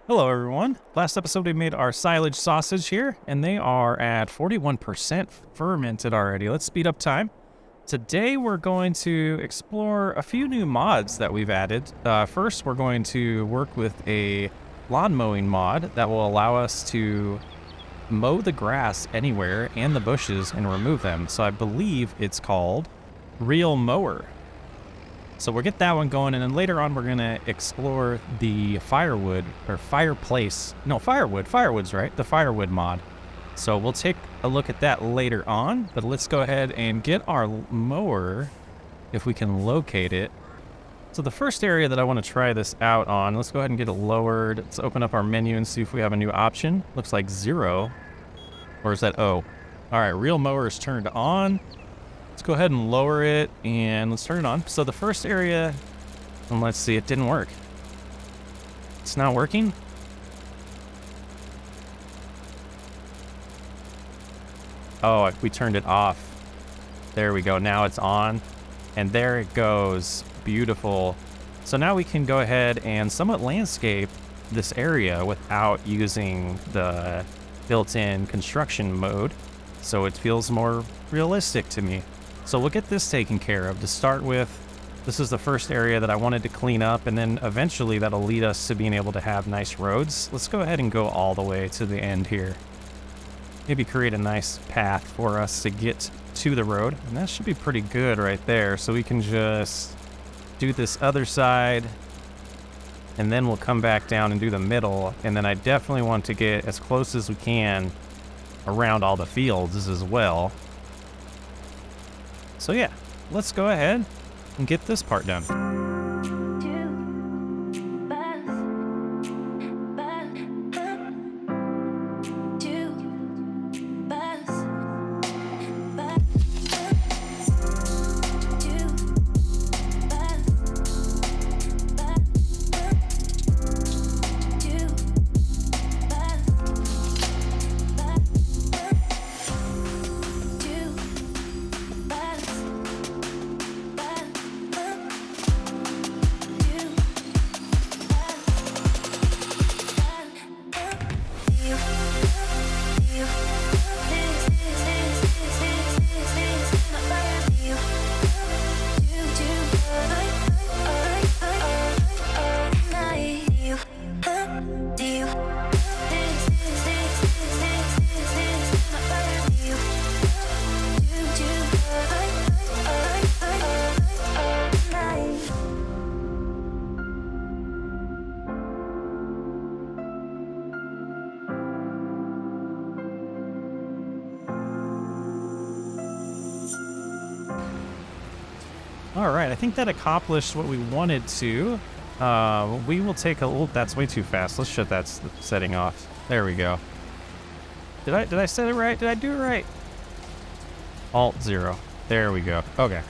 Hello everyone. Last episode we made our silage sausage here, and they are at 41% fermented already. Let's speed up time. Today we're going to explore a few new mods that we've added. First, we're going to work with a lawn mowing mod that will allow us to mow the grass anywhere and the bushes and remove them. So I believe it's called Real Mower. So we'll get that one going, and then later on we're going to explore the firewood, or fireplace. No, firewood. Firewood's right. The firewood mod. So we'll take a look at that later on, but let's go ahead and get our mower, if we can locate it. So the first area that I want to try this out on, let's go ahead and get it lowered. Let's open up our menu and see if we have a new option. Looks like 0. Or is that O? All right, Real Mower is turned on. Let's go ahead and lower it, and let's turn it on. So the first area, and let's see, it didn't work. It's not working? Oh, we turned it off. There we go, now it's on. And there it goes, beautiful. So now we can go ahead and somewhat landscape this area without using the built-in construction mode. So it feels more realistic to me. So we'll get this taken care of. To start with, this is the first area that I wanted to clean up, and then eventually that'll lead us to being able to have nice roads. Let's go ahead and go all the way to the end here. Maybe create a nice path for us to get to the road, and that should be pretty good right there. So we can just do this other side, and then we'll come back down and do the middle, and then I definitely want to get as close as we can around all the fields as well. So yeah, let's go ahead and get this part done. All right, I think that accomplished what we wanted to. We will take a little, that's way too fast. Let's shut that setting off. There we go. Did I set it right? Did I do it right? Alt 0. There we go. Okay.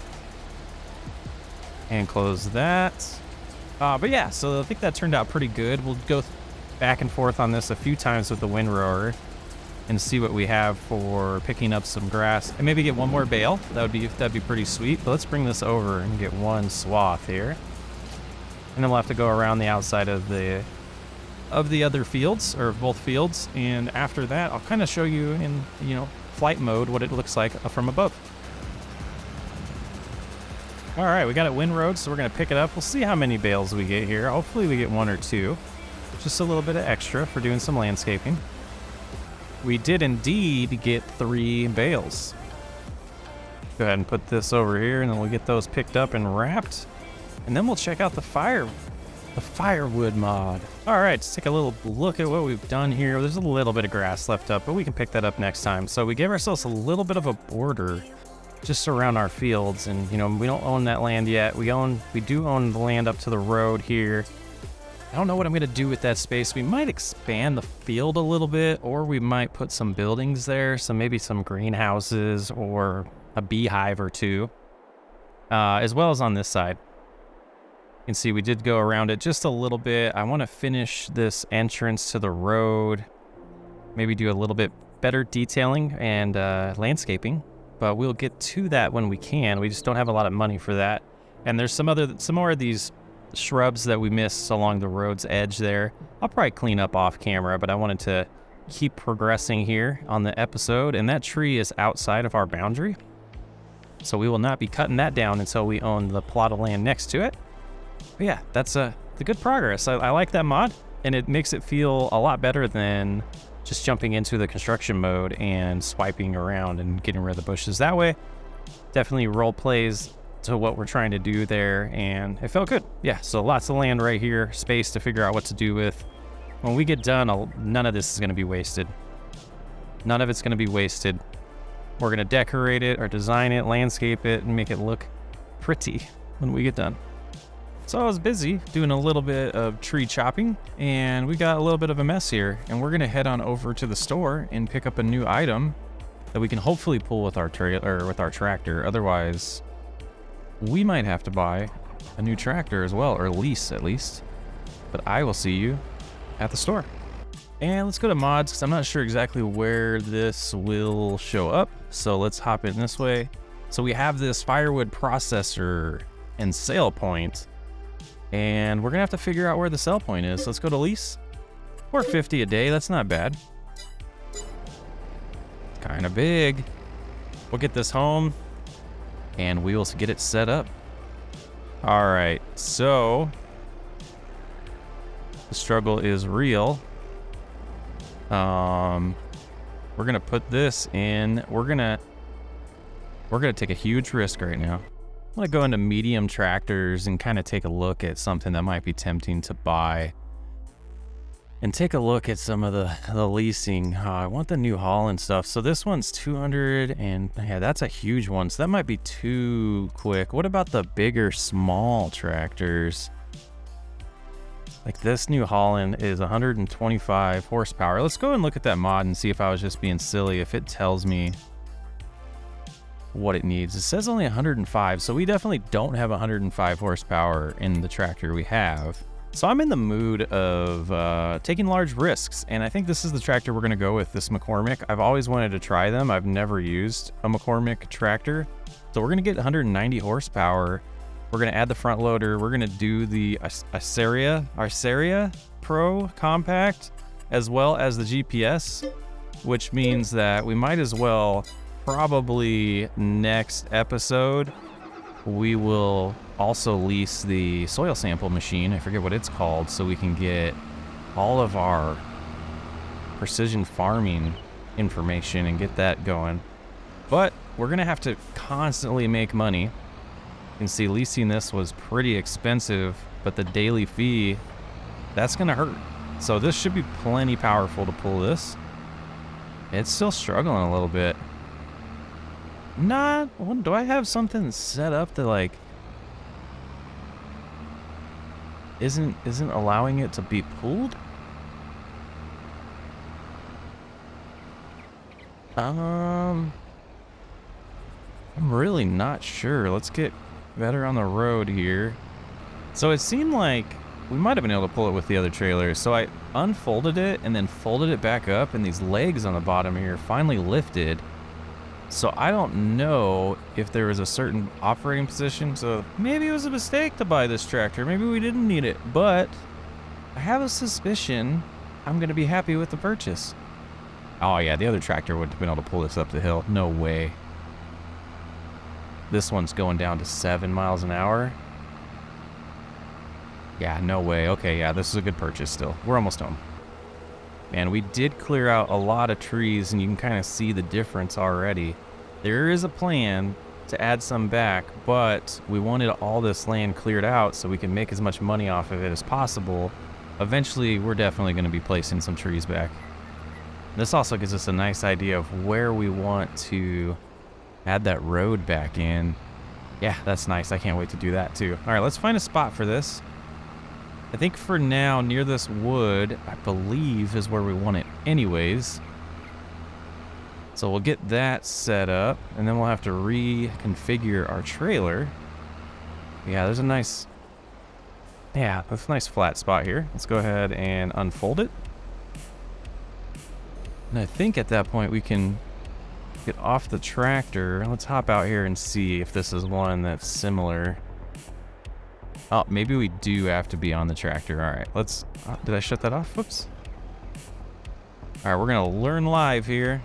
And close that. But yeah, so I think that turned out pretty good. We'll go back and forth on this a few times with the windrower and see what we have for picking up some grass, and maybe get one more bale. That'd be pretty sweet. But let's bring this over and get one swath here, and then we'll have to go around the outside of the other fields, or both fields. And after that, I'll kind of show you in flight mode what it looks like from above. All right, we got it windrowed, so we're gonna pick it up. We'll see how many bales we get here. Hopefully we get 1 or 2, just a little bit of extra for doing some landscaping. We did indeed get 3 bales. Go ahead and put this over here, and then we'll get those picked up and wrapped. And then we'll check out the firewood mod. All right, let's take a little look at what we've done here. There's a little bit of grass left up, but we can pick that up next time. So we gave ourselves a little bit of a border just around our fields, and we don't own that land yet. We do own the land up to the road here. I don't know what I'm going to do with that space. We might expand the field a little bit, or we might put some buildings there. So maybe some greenhouses or a beehive or 2, as well as on this side. You can see we did go around it just a little bit. I want to finish this entrance to the road. Maybe do a little bit better detailing and landscaping, but we'll get to that when we can. We just don't have a lot of money for that. And there's some more of these shrubs that we missed along the road's edge there. I'll probably clean up off camera, but I wanted to keep progressing here on the episode, and that tree is outside of our boundary. So we will not be cutting that down until we own the plot of land next to it. But yeah, that's the good progress. I like that mod, and it makes it feel a lot better than just jumping into the construction mode and swiping around and getting rid of the bushes. That way, definitely role plays to what we're trying to do there, and it felt good. Yeah, so lots of land right here, space to figure out what to do with. When we get done, none of this is going to be wasted. None of it's going to be wasted. We're going to decorate it or design it, landscape it, and make it look pretty when we get done. So I was busy doing a little bit of tree chopping, and we got a little bit of a mess here, and we're going to head on over to the store and pick up a new item that we can hopefully pull with our trailer or with our tractor. Otherwise, we might have to buy a new tractor as well, or lease at least. But I will see you at the store. And let's go to mods, because I'm not sure exactly where this will show up. So let's hop in this way. So we have this firewood processor and sale point, and we're gonna have to figure out where the sell point is. So let's go to lease. $4.50 a day, that's not bad. Kind of big. We'll get this home and we will get it set up. All right, so the struggle is real. We're gonna put this in. We're gonna take a huge risk right now. I'm gonna go into medium tractors and kind of take a look at something that might be tempting to buy, and take a look at some of the leasing. I want the New Holland stuff. So this one's 200, and yeah, that's a huge one. So that might be too quick. What about the bigger, small tractors? Like this New Holland is 125 horsepower. Let's go and look at that mod and see if I was just being silly, if it tells me what it needs. It says only 105, so we definitely don't have 105 horsepower in the tractor we have. So I'm in the mood of taking large risks, and I think this is the tractor we're gonna go with, this McCormick. I've always wanted to try them. I've never used a McCormick tractor. So we're gonna get 190 horsepower. We're gonna add the front loader. We're gonna do the Arceria Pro Compact, as well as the GPS, which means that we might as well, probably next episode, we will also lease the soil sample machine. I forget what it's called, so we can get all of our precision farming information and get that going. But we're gonna have to constantly make money. You can see leasing this was pretty expensive, but the daily fee, that's gonna hurt. So this should be plenty powerful to pull this. It's still struggling a little bit. Do I have something set up that like isn't allowing it to be pulled? I'm really not sure. Let's get better on the road here. So it seemed like we might have been able to pull it with the other trailer. So I unfolded it and then folded it back up, and these legs on the bottom here finally lifted. So I don't know if there was a certain operating position. So maybe it was a mistake to buy this tractor. Maybe we didn't need it, but I have a suspicion I'm going to be happy with the purchase. Oh yeah, the other tractor wouldn't have been able to pull this up the hill. No way. This one's going down to 7 miles an hour. Yeah, no way. Okay, yeah, this is a good purchase still. We're almost home. And we did clear out a lot of trees, and you can kind of see the difference already. There is a plan to add some back, but we wanted all this land cleared out so we can make as much money off of it as possible. Eventually, we're definitely going to be placing some trees back. This also gives us a nice idea of where we want to add that road back in. Yeah, that's nice. I can't wait to do that too. All right, let's find a spot for this. I think for now, near this wood, I believe is where we want it anyways. So we'll get that set up, and then we'll have to reconfigure our trailer. Yeah, there's a nice, that's a nice flat spot here. Let's go ahead and unfold it. And I think at that point we can get off the tractor. Let's hop out here and see if this is one that's similar. Oh, maybe we do have to be on the tractor. All right, let's... did I shut that off? Whoops. All right, we're going to learn live here.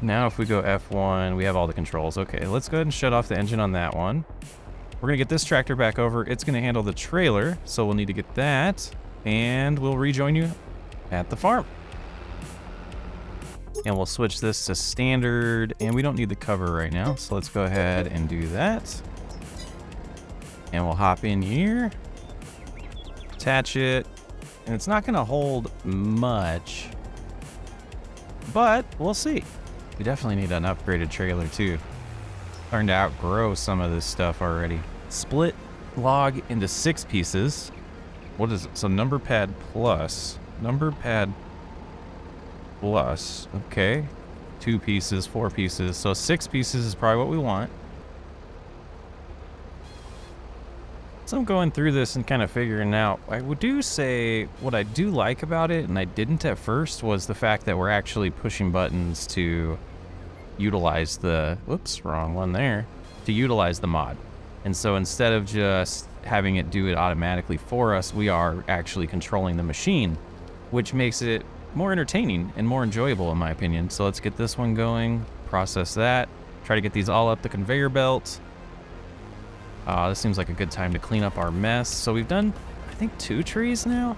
Now if we go F1, we have all the controls. Okay, let's go ahead and shut off the engine on that one. We're going to get this tractor back over. It's going to handle the trailer, so we'll need to get that. And we'll rejoin you at the farm. And we'll switch this to standard, and we don't need the cover right now, so let's go ahead and do that. And we'll hop in here, attach it, and it's not gonna hold much, but we'll see. We definitely need an upgraded trailer too. Starting to outgrow some of this stuff already. Split log into 6 pieces. What is it? So number pad plus, okay, 2 pieces, 4 pieces, so 6 pieces is probably what we want. So I'm going through this and kind of figuring out, I would do say what I do like about it, and I didn't at first, was the fact that we're actually pushing buttons to utilize the, whoops, wrong one there, to utilize the mod. And so instead of just having it do it automatically for us, we are actually controlling the machine, which makes it more entertaining and more enjoyable in my opinion. So let's get this one going, process that, try to get these all up the conveyor belt. This seems like a good time to clean up our mess. So we've done, I think, 2 trees now.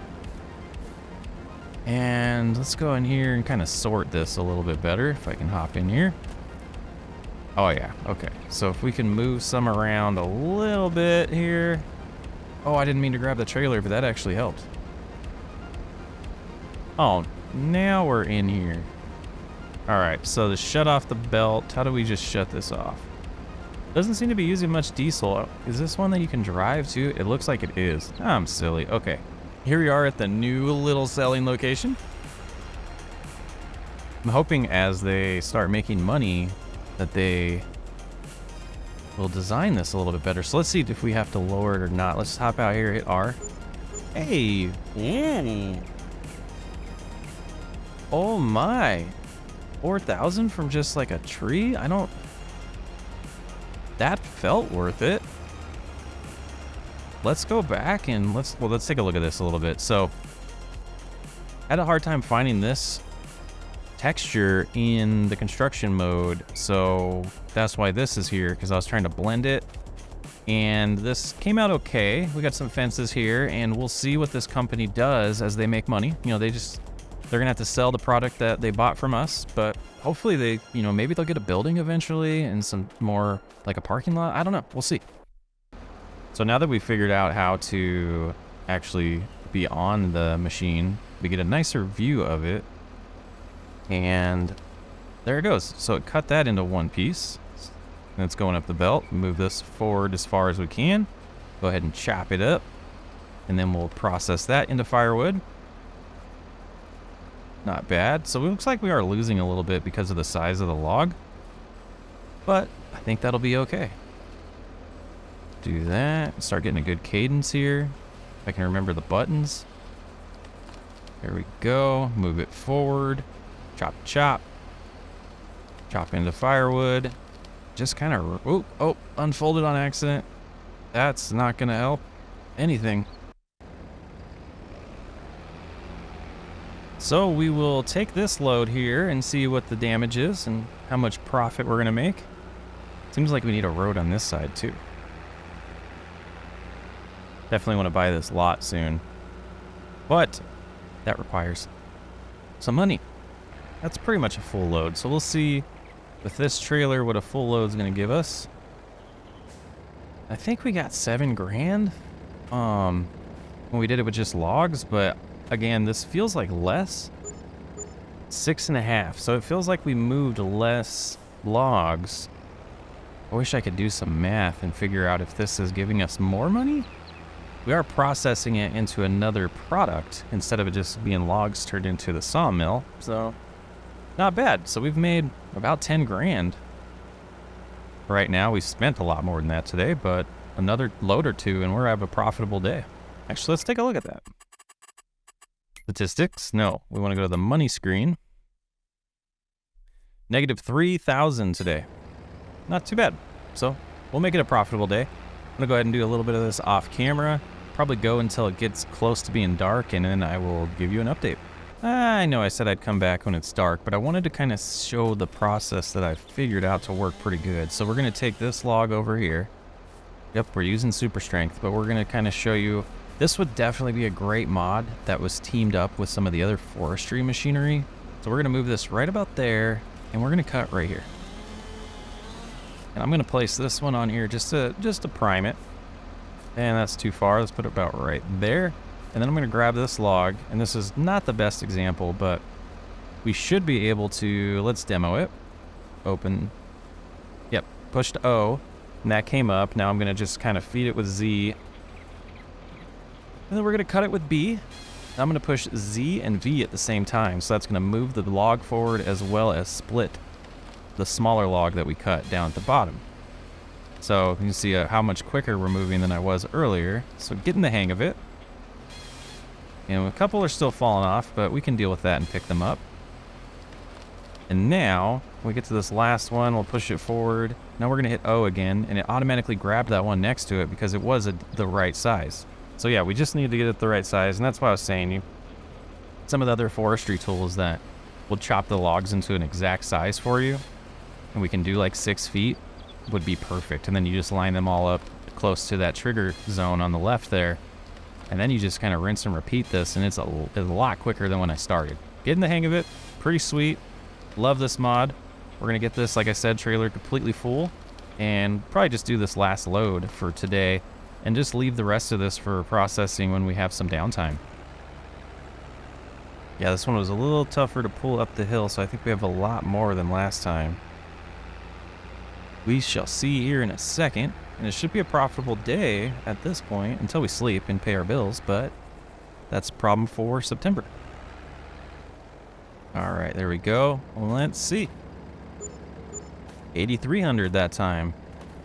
And let's go in here and kind of sort this a little bit better, if I can hop in here. Oh yeah, okay. So if we can move some around a little bit here. Oh, I didn't mean to grab the trailer, but that actually helped. Oh, now we're in here. All right, so to shut off the belt, how do we just shut this off? Doesn't seem to be using much diesel. Is this one that you can drive to? It looks like it is. I'm silly. Okay, here we are at the new little selling location. I'm hoping as they start making money that they will design this a little bit better. So let's see if we have to lower it or not. Let's hop out here, hit R. Hey, yeah. Oh my, 4,000 from just like a tree? That felt worth it. Let's go back and let's take a look at this a little bit. So I had a hard time finding this texture in the construction mode, so that's why this is here, because I was trying to blend it, and this came out okay. We got some fences here, and we'll see what this company does as they make money. You know, they're gonna have to sell the product that they bought from us, but hopefully they, you know, maybe they'll get a building eventually and some more, like a parking lot. I don't know, we'll see. So now that we've figured out how to actually be on the machine, we get a nicer view of it. And there it goes. So it cut that into 1 piece. And it's going up the belt. Move this forward as far as we can. Go ahead and chop it up. And then we'll process that into firewood. Not bad. So it looks like we are losing a little bit because of the size of the log. But I think that'll be okay. Do that. Start getting a good cadence here. If I can remember the buttons. There we go. Move it forward. Chop, chop. Chop into firewood. Just kind of, oh, unfolded on accident. That's not going to help anything. So we will take this load here and see what the damage is and how much profit we're going to make. Seems like we need a road on this side too. Definitely want to buy this lot soon. But that requires some money. That's pretty much a full load. So we'll see with this trailer what a full load is going to give us. I think we got 7 grand when we did it with just logs, but again, this feels like less. 6.5. So it feels like we moved less logs. I wish I could do some math and figure out if this is giving us more money. We are processing it into another product instead of it just being logs turned into the sawmill. So not bad. So we've made about 10 grand. Right now, we spent a lot more than that today, but another load or 2 and we're have a profitable day. Actually, let's take a look at that. Statistics? No, we want to go to the money screen. Negative 3,000 today. Not too bad. So we'll make it a profitable day. I'm gonna go ahead and do a little bit of this off camera, probably go until it gets close to being dark, and then I will give you an update. I know I said I'd come back when it's dark, but I wanted to kind of show the process that I've figured out to work pretty good. So we're going to take this log over here. Yep, we're using super strength, but we're going to kind of show you. This would definitely be a great mod that was teamed up with some of the other forestry machinery. So we're going to move this right about there, and we're going to cut right here. And I'm going to place this one on here just to prime it. And that's too far. Let's put it about right there. And then I'm going to grab this log, and this is not the best example, but we should be able to, let's demo it. Open. Yep, pushed O, and that came up. Now I'm going to just kind of feed it with Z. And then we're going to cut it with B. I'm going to push Z and V at the same time, so that's going to move the log forward as well as split the smaller log that we cut down at the bottom. So you can see how much quicker we're moving than I was earlier. So getting the hang of it. And a couple are still falling off, but we can deal with that and pick them up. And now, when we get to this last one, we'll push it forward. Now we're going to hit O again, and it automatically grabbed that one next to it because it was the right size. So yeah, we just need to get it the right size, and that's why I was saying some of the other forestry tools that will chop the logs into an exact size for you, and we can do like 6 feet, would be perfect. And then you just line them all up close to that trigger zone on the left there. And then you just kind of rinse and repeat this, and it's a lot quicker than when I started. Getting the hang of it, pretty sweet. Love this mod. We're going to get this, like I said, trailer completely full, and probably just do this last load for today, and just leave the rest of this for processing when we have some downtime. Yeah, this one was a little tougher to pull up the hill, so I think we have a lot more than last time. We shall see here in a second. And it should be a profitable day at this point until we sleep and pay our bills, but that's a problem for September. All right, there we go. Let's see. 8,300 that time.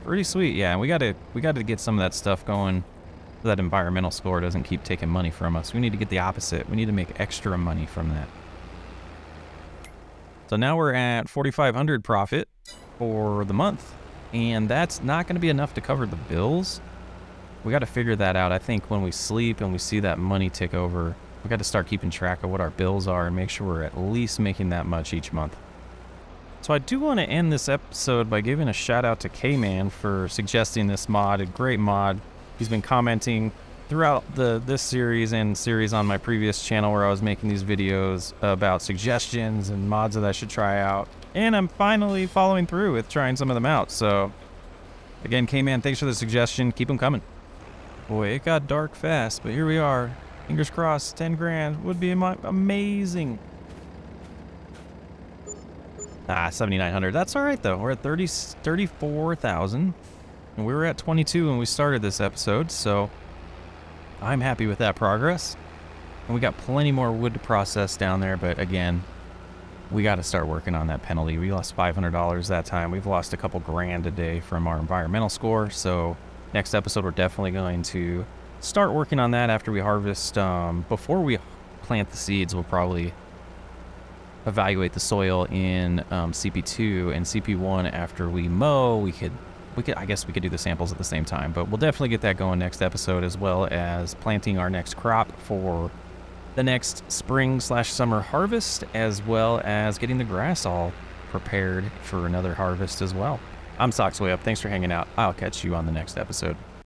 Pretty sweet. Yeah, and we got to get some of that stuff going so that environmental score doesn't keep taking money from us. We need to get the opposite. We need to make extra money from that. So now we're at 4,500 profit for the month. And that's not going to be enough to cover the bills. We got to figure that out. I think when we sleep and we see that money tick over, we got to start keeping track of what our bills are and make sure we're at least making that much each month. So I do want to end this episode by giving a shout out to K-Man for suggesting this mod, a great mod. He's been commenting throughout this series and series on my previous channel where I was making these videos about suggestions and mods that I should try out. And I'm finally following through with trying some of them out. So, again, K-Man, thanks for the suggestion. Keep them coming. Boy, it got dark fast, but here we are. Fingers crossed, 10 grand would be amazing. 7,900. That's all right, though. We're at 34,000. And we were at 22 when we started this episode, so I'm happy with that progress. And we got plenty more wood to process down there, but again, we got to start working on that penalty. We lost $500 that time. We've lost a couple grand a day from our environmental score. So next episode, we're definitely going to start working on that after we harvest. Before we plant the seeds, we'll probably evaluate the soil in CP2 and CP1 after we mow. I guess we could do the samples at the same time, but we'll definitely get that going next episode, as well as planting our next crop for the next spring/summer harvest, as well as getting the grass all prepared for another harvest as well. I'm Socksway Up. Thanks for hanging out. I'll catch you on the next episode.